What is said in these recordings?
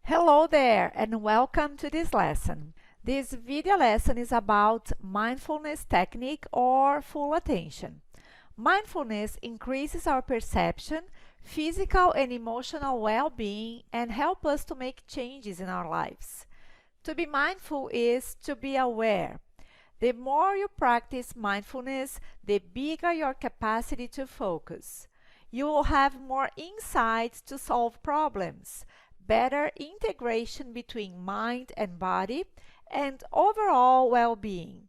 Hello there and welcome to this lesson. This video lesson is about mindfulness technique or full attention. Mindfulness increases our perception, physical and emotional well-being and help us to make changes in our lives. To be mindful is to be aware. The more you practice mindfulness, the bigger your capacity to focus. You will have more insights to solve problems, better integration between mind and body, and overall well-being.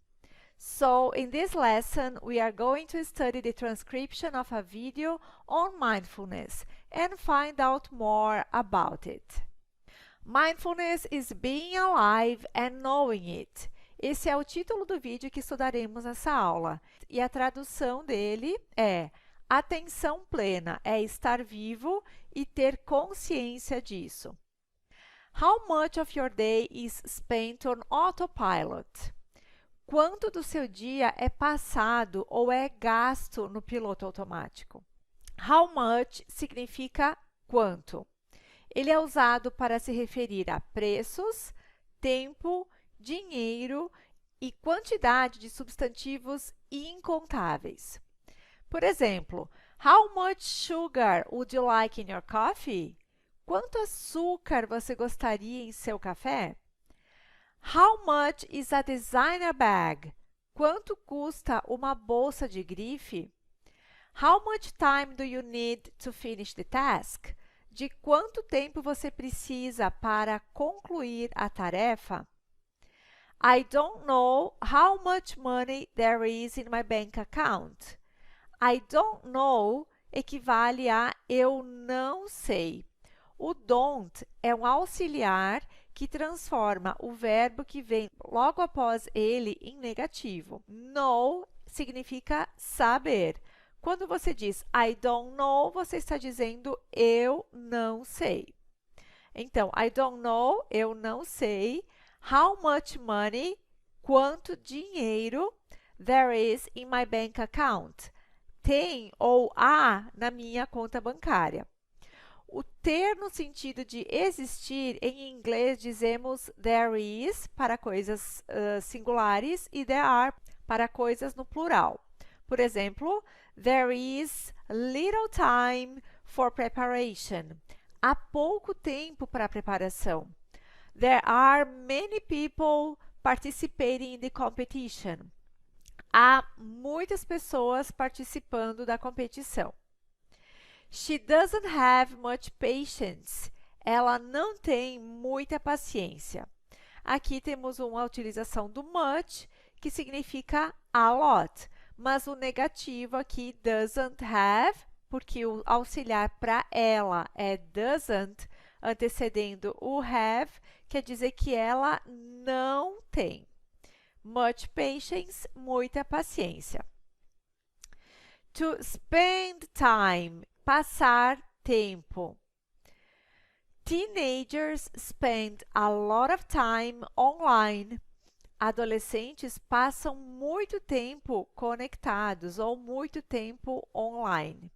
So, in this lesson, we are going to study the transcription of a video on mindfulness and find out more about it. Mindfulness is being alive and knowing it. Esse é o título do vídeo que estudaremos nessa aula. E a tradução dele é: atenção plena é estar vivo e ter consciência disso. How much of your day is spent on autopilot? Quanto do seu dia é passado ou é gasto no piloto automático? How much significa quanto. Ele é usado para se referir a preços, tempo, dinheiro e quantidade de substantivos incontáveis. Por exemplo, how much sugar would you like in your coffee? Quanto açúcar você gostaria em seu café? How much is a designer bag? Quanto custa uma bolsa de grife? How much time do you need to finish the task? De quanto tempo você precisa para concluir a tarefa? I don't know how much money there is in my bank account. I don't know equivale a eu não sei. O don't é um auxiliar que transforma o verbo que vem logo após ele em negativo. Know significa saber. Quando você diz I don't know, você está dizendo eu não sei. Então, I don't know, eu não sei. How much money, quanto dinheiro, there is in my bank account. Tem ou há na minha conta bancária. O ter no sentido de existir, em inglês dizemos there is para coisas singulares e there are para coisas no plural. Por exemplo, there is little time for preparation. Há pouco tempo para a preparação. There are many people participating in the competition. Há muitas pessoas participando da competição. She doesn't have much patience. Ela não tem muita paciência. Aqui temos uma utilização do much, que significa a lot, mas o negativo aqui, doesn't have, porque o auxiliar para ela é doesn't, antecedendo o have, quer dizer que ela não tem. Much patience, muita paciência. To spend time, passar tempo. Teenagers spend a lot of time online. Adolescentes passam muito tempo conectados ou muito tempo online.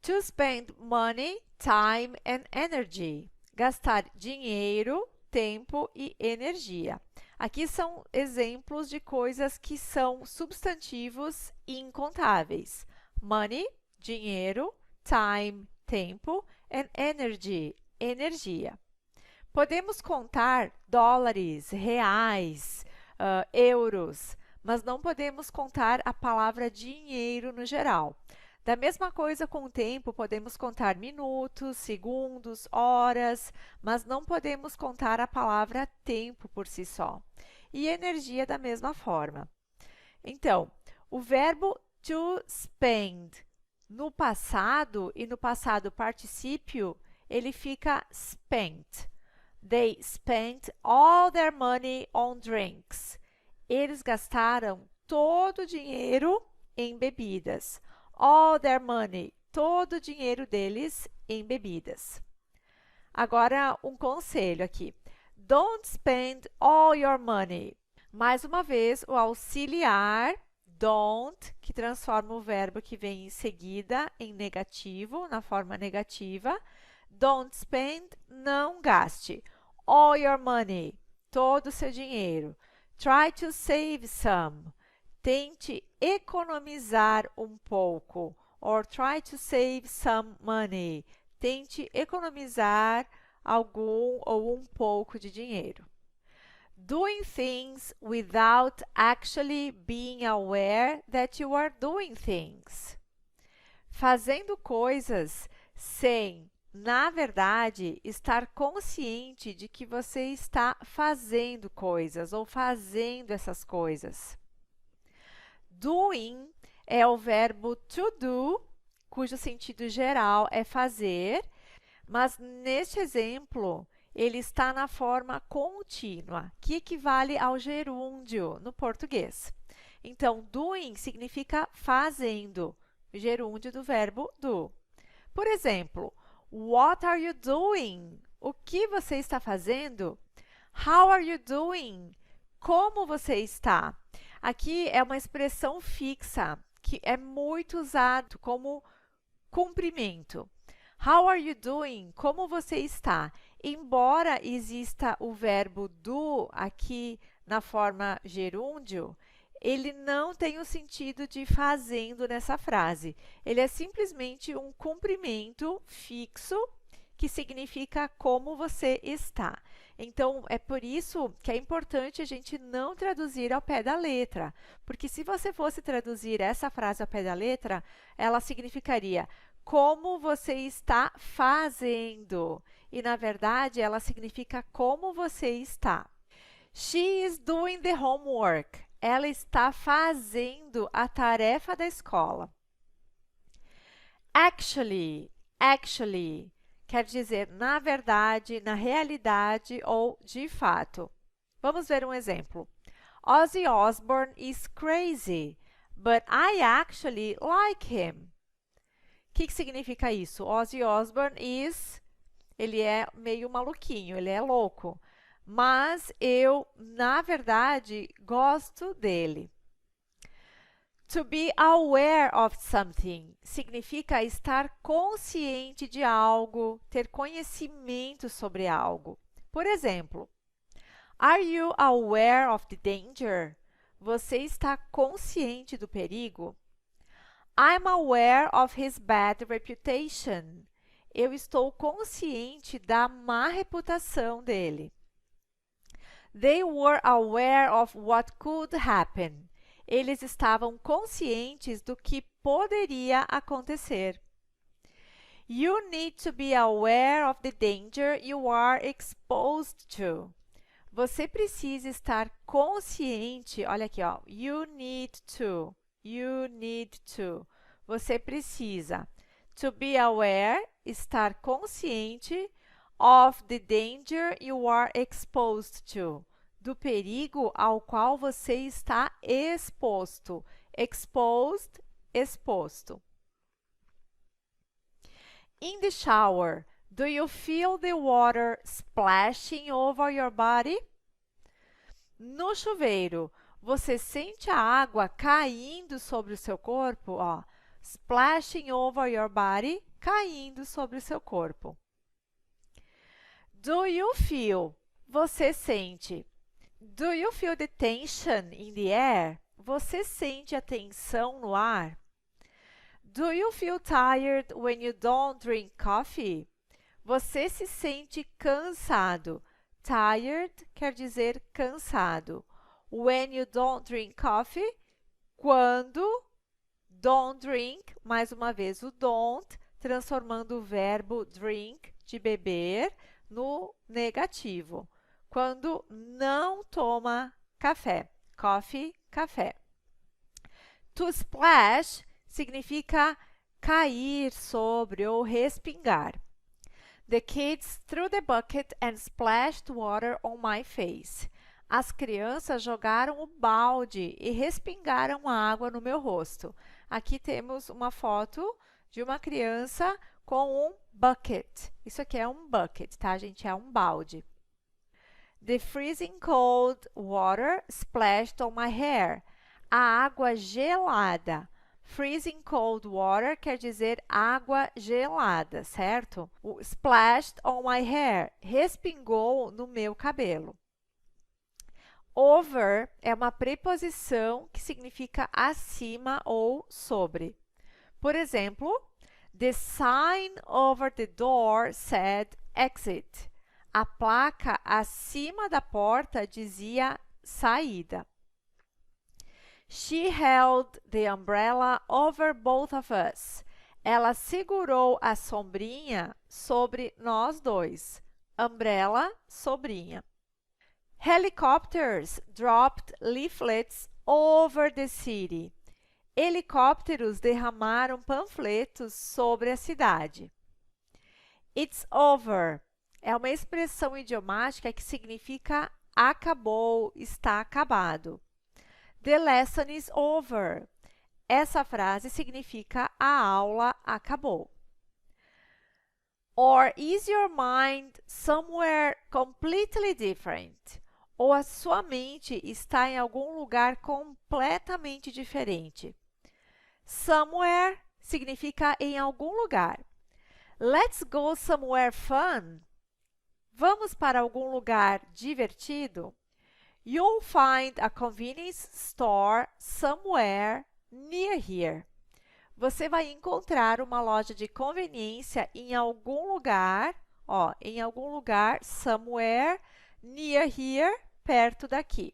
To spend money, time and energy. Gastar dinheiro, tempo e energia. Aqui são exemplos de coisas que são substantivos incontáveis. Money, dinheiro, time, tempo, and energy, energia. Podemos contar dólares, reais, euros, mas não podemos contar a palavra dinheiro no geral. Da mesma coisa com o tempo, podemos contar minutos, segundos, horas, mas não podemos contar a palavra tempo por si só. E energia da mesma forma. Então, o verbo to spend no passado e no passado particípio, ele fica spent. They spent all their money on drinks. Eles gastaram todo o dinheiro em bebidas. All their money, todo o dinheiro deles em bebidas. Agora, um conselho aqui. Don't spend all your money. Mais uma vez, o auxiliar don't, que transforma o verbo que vem em seguida em negativo, na forma negativa. Don't spend, não gaste. All your money, todo o seu dinheiro. Try to save some, tente economizar um pouco. Or try to save some money, tente economizar algum ou um pouco de dinheiro. Doing things without actually being aware that you are doing things. Fazendo coisas sem, na verdade, estar consciente de que você está fazendo coisas ou fazendo essas coisas. Doing é o verbo to do, cujo sentido geral é fazer, mas neste exemplo ele está na forma contínua, que equivale ao gerúndio no português. Então, doing significa fazendo, gerúndio do verbo do. Por exemplo, what are you doing? O que você está fazendo? How are you doing? Como você está? Aqui é uma expressão fixa, que é muito usado como cumprimento. How are you doing? Como você está? Embora exista o verbo do aqui na forma gerúndio, ele não tem o sentido de fazendo nessa frase. Ele é simplesmente um cumprimento fixo que significa como você está. Então, é por isso que é importante a gente não traduzir ao pé da letra, porque se você fosse traduzir essa frase ao pé da letra, ela significaria como você está fazendo. E, na verdade, ela significa como você está. She is doing the homework. Ela está fazendo a tarefa da escola. Actually, actually, quer dizer na verdade, na realidade ou de fato. Vamos ver um exemplo. Ozzy Osbourne is crazy, but I actually like him. O que significa isso? Ozzy Osbourne ele é meio maluquinho, ele é louco. Mas eu, na verdade, gosto dele. To be aware of something significa estar consciente de algo, ter conhecimento sobre algo. Por exemplo, are you aware of the danger? Você está consciente do perigo? I'm aware of his bad reputation. Eu estou consciente da má reputação dele. They were aware of what could happen. Eles estavam conscientes do que poderia acontecer. You need to be aware of the danger you are exposed to. Você precisa estar consciente, olha aqui, ó, you need to. Você precisa. To be aware, estar consciente, of the danger you are exposed to. Do perigo ao qual você está exposto. Exposed, exposto. In the shower, do you feel the water splashing over your body? No chuveiro, você sente a água caindo sobre o seu corpo? Ó, splashing over your body, caindo sobre o seu corpo. Do you feel? Você sente. Do you feel the tension in the air? Você sente a tensão no ar? Do you feel tired when you don't drink coffee? Você se sente cansado. Tired quer dizer cansado. When you don't drink coffee, quando don't drink, mais uma vez o don't, transformando o verbo drink, de beber, no negativo. Quando não toma café. Coffee, café. To splash significa cair sobre ou respingar. The kids threw the bucket and splashed water on my face. As crianças jogaram o balde e respingaram água no meu rosto. Aqui temos uma foto de uma criança com um bucket. Isso aqui é um bucket, tá, gente? É um balde. The freezing cold water splashed on my hair. A água gelada Freezing cold water quer dizer água gelada, certo? O splashed on my hair, respingou no meu cabelo. Over é uma preposição que significa acima ou sobre. Por exemplo, the sign over the door said exit. A placa acima da porta dizia saída. She held the umbrella over both of us. Ela segurou a sombrinha sobre nós dois. Umbrella, sombrinha. Helicopters dropped leaflets over the city. Helicópteros derramaram panfletos sobre a cidade. It's over é uma expressão idiomática que significa acabou, está acabado. The lesson is over. Essa frase significa a aula acabou. Or is your mind somewhere completely different? Ou a sua mente está em algum lugar completamente diferente. Somewhere significa em algum lugar. Let's go somewhere fun. Vamos para algum lugar divertido? You'll find a convenience store somewhere near here. Você vai encontrar uma loja de conveniência em algum lugar, em algum lugar, somewhere, near here, perto daqui.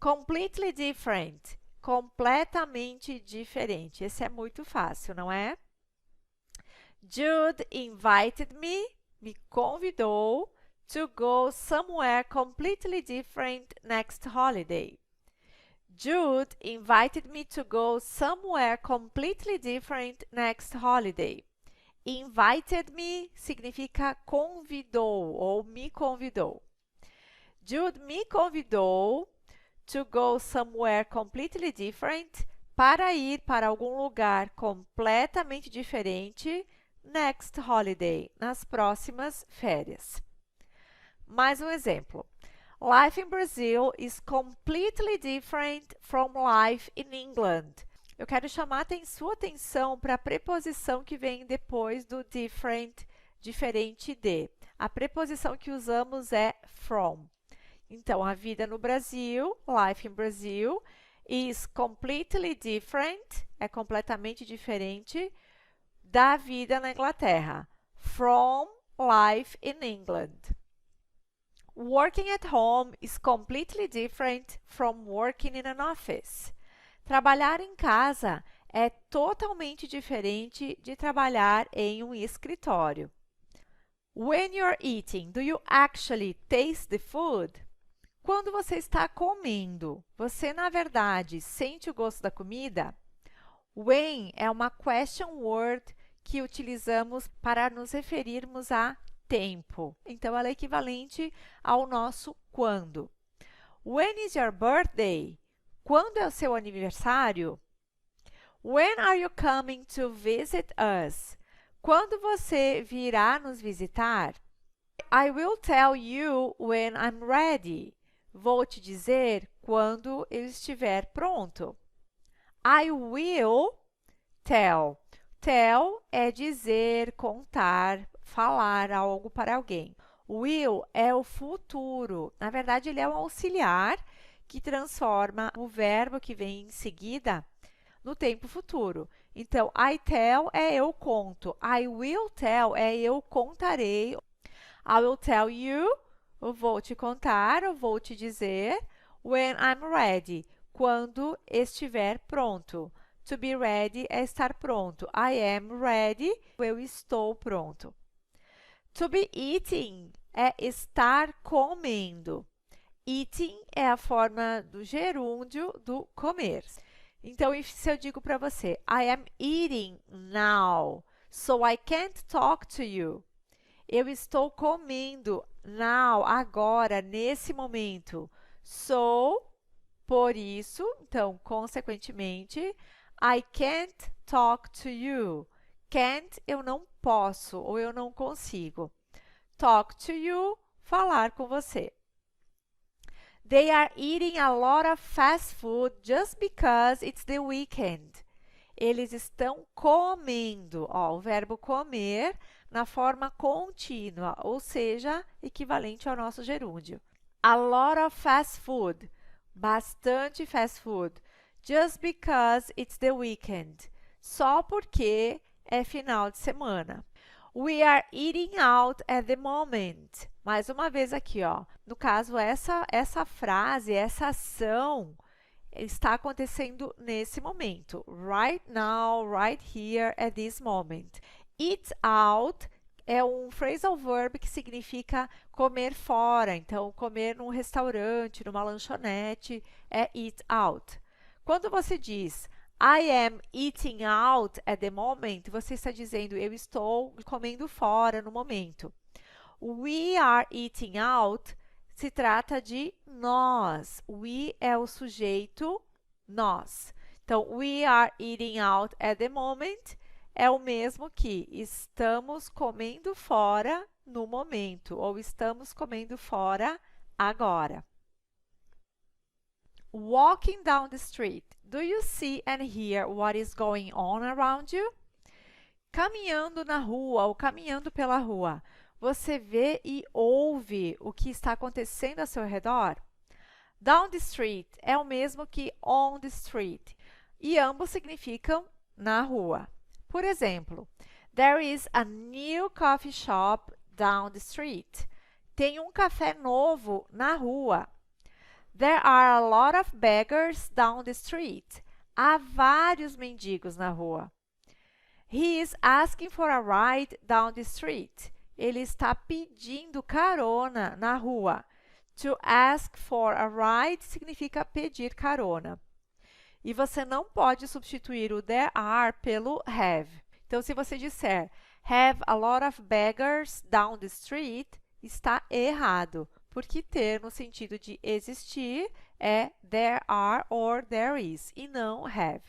Completely different, completamente diferente. Esse é muito fácil, não é? Jude invited me convidou to go somewhere completely different next holiday. Jude invited me to go somewhere completely different next holiday. Invited me significa convidou ou me convidou. Jude me convidou to go somewhere completely different para ir para algum lugar completamente diferente next holiday, nas próximas férias. Mais um exemplo. Life in Brazil is completely different from life in England. Eu quero chamar sua atenção para a preposição que vem depois do different, diferente de. A preposição que usamos é from. Então, a vida no Brasil, life in Brazil, is completely different, é completamente diferente da vida na Inglaterra. From life in England. Working at home is completely different from working in an office. Trabalhar em casa é totalmente diferente de trabalhar em um escritório. When you're eating, do you actually taste the food? Quando você está comendo, você na verdade sente o gosto da comida? When é uma question word que utilizamos para nos referirmos a tempo. Então, ela é equivalente ao nosso quando. When is your birthday? Quando é o seu aniversário? When are you coming to visit us? Quando você virá nos visitar? I will tell you when I'm ready. Vou te dizer quando eu estiver pronto. I will tell. Tell é dizer, contar, falar algo para alguém. Will é o futuro. Na verdade, ele é um auxiliar que transforma o verbo que vem em seguida no tempo futuro. Então, I tell é eu conto. I will tell é eu contarei. I will tell you, eu vou te contar, eu vou te dizer. When I'm ready, quando estiver pronto. To be ready é estar pronto. I am ready, eu estou pronto. To be eating é estar comendo. Eating é a forma do gerúndio do comer. Então, se eu digo para você, I am eating now, so I can't talk to you. Eu estou comendo now, agora, nesse momento. So, por isso, então, consequentemente, I can't talk to you. Can't, eu não posso ou eu não consigo. Talk to you, falar com você. They are eating a lot of fast food just because it's the weekend. Eles estão comendo. Ó, o verbo comer na forma contínua, ou seja, equivalente ao nosso gerúndio. A lot of fast food. Bastante fast food. Just because it's the weekend. Só porque é final de semana. We are eating out at the moment. Mais uma vez aqui, ó. No caso, essa frase, essa ação está acontecendo nesse momento. Right now, right here, at this moment. Eat out é um phrasal verb que significa comer fora. Então, comer num restaurante, numa lanchonete, é eat out. Quando você diz I am eating out at the moment, você está dizendo eu estou comendo fora no momento. We are eating out se trata de nós. We é o sujeito nós. Então, we are eating out at the moment é o mesmo que estamos comendo fora no momento ou estamos comendo fora agora. Walking down the street. Do you see and hear what is going on around you? Caminhando na rua ou caminhando pela rua, você vê e ouve o que está acontecendo ao seu redor? Down the street é o mesmo que on the street e ambos significam na rua. Por exemplo, there is a new coffee shop down the street. Tem um café novo na rua. There are a lot of beggars down the street. Há vários mendigos na rua. He is asking for a ride down the street. Ele está pedindo carona na rua. To ask for a ride significa pedir carona. E você não pode substituir o there are pelo have. Então, se você disser have a lot of beggars down the street, está errado, porque ter no sentido de existir é there are or there is e não have.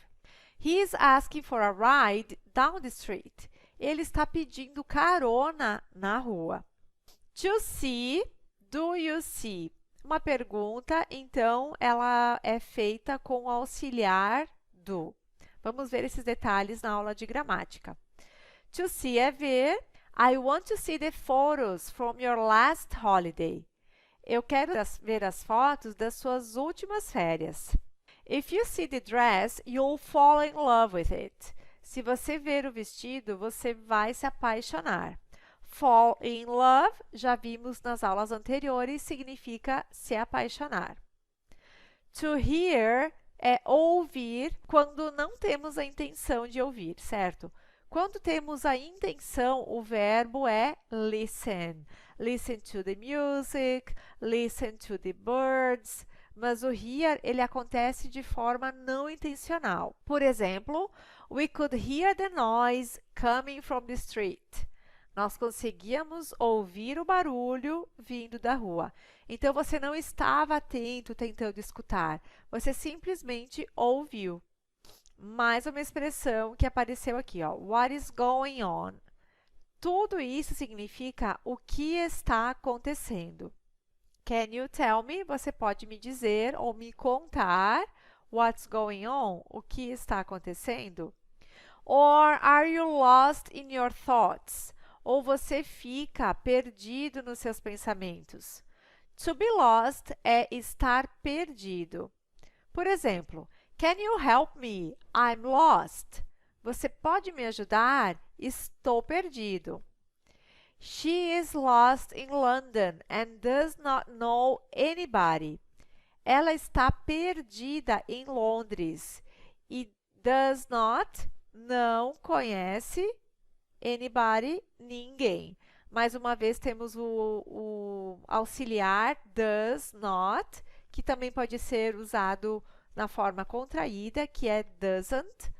He is asking for a ride down the street. Ele está pedindo carona na rua. To see, do you see? Uma pergunta, então, ela é feita com o auxiliar do. Vamos ver esses detalhes na aula de gramática. To see é ver. I want to see the photos from your last holiday. Eu quero ver as fotos das suas últimas férias. If you see the dress, you'll fall in love with it. Se você ver o vestido, você vai se apaixonar. Fall in love, já vimos nas aulas anteriores, significa se apaixonar. To hear é ouvir quando não temos a intenção de ouvir, certo? Quando temos a intenção, o verbo é listen. Listen to the music, listen to the birds. Mas o hear, ele acontece de forma não intencional. Por exemplo, we could hear the noise coming from the street. Nós conseguíamos ouvir o barulho vindo da rua. Então, você não estava atento, tentando escutar. Você simplesmente ouviu. Mais uma expressão que apareceu aqui, ó. What is going on? Tudo isso significa o que está acontecendo. Can you tell me? Você pode me dizer ou me contar what's going on? O que está acontecendo? Or are you lost in your thoughts? Ou você fica perdido nos seus pensamentos? To be lost é estar perdido. Por exemplo, can you help me? I'm lost. Você pode me ajudar? Estou perdido. She is lost in London and does not know anybody. Ela está perdida em Londres e does not, não conhece, anybody, ninguém. Mais uma vez temos o auxiliar does not, que também pode ser usado na forma contraída, que é doesn't.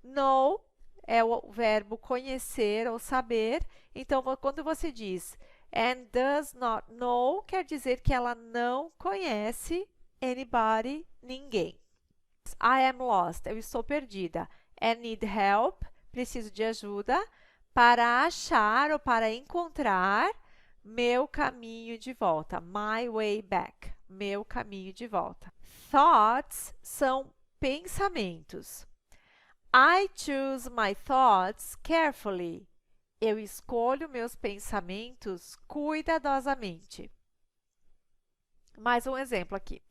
Know é o verbo conhecer ou saber. Então, quando você diz and does not know, quer dizer que ela não conhece anybody, ninguém. I am lost, eu estou perdida. And need help, preciso de ajuda para achar ou para encontrar meu caminho de volta. My way back, meu caminho de volta. Thoughts são pensamentos. I choose my thoughts carefully. Eu escolho meus pensamentos cuidadosamente. Mais um exemplo aqui.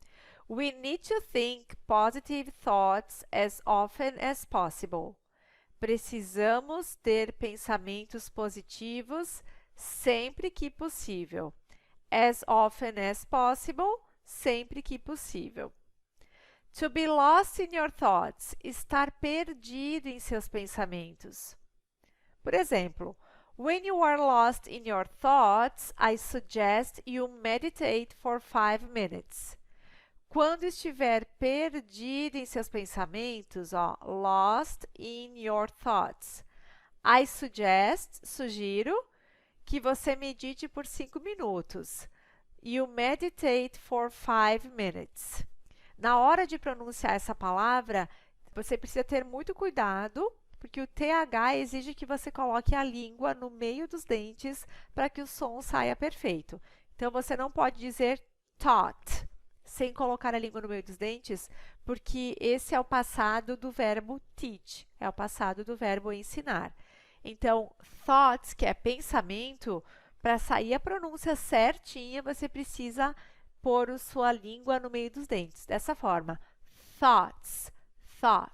We need to think positive thoughts as often as possible. Precisamos ter pensamentos positivos sempre que possível. As often as possible, sempre que possível. To be lost in your thoughts, estar perdido em seus pensamentos. Por exemplo, when you are lost in your thoughts, I suggest you meditate for 5 minutes. Quando estiver perdido em seus pensamentos, ó, lost in your thoughts, I suggest, sugiro, que você medite por 5 minutos. You meditate for 5 minutes. Na hora de pronunciar essa palavra, você precisa ter muito cuidado, porque o TH exige que você coloque a língua no meio dos dentes para que o som saia perfeito. Então, você não pode dizer taught sem colocar a língua no meio dos dentes, porque esse é o passado do verbo teach, é o passado do verbo ensinar. Então, thoughts, que é pensamento, para sair a pronúncia certinha, você precisa pôr a sua língua no meio dos dentes. Dessa forma, thoughts, thought.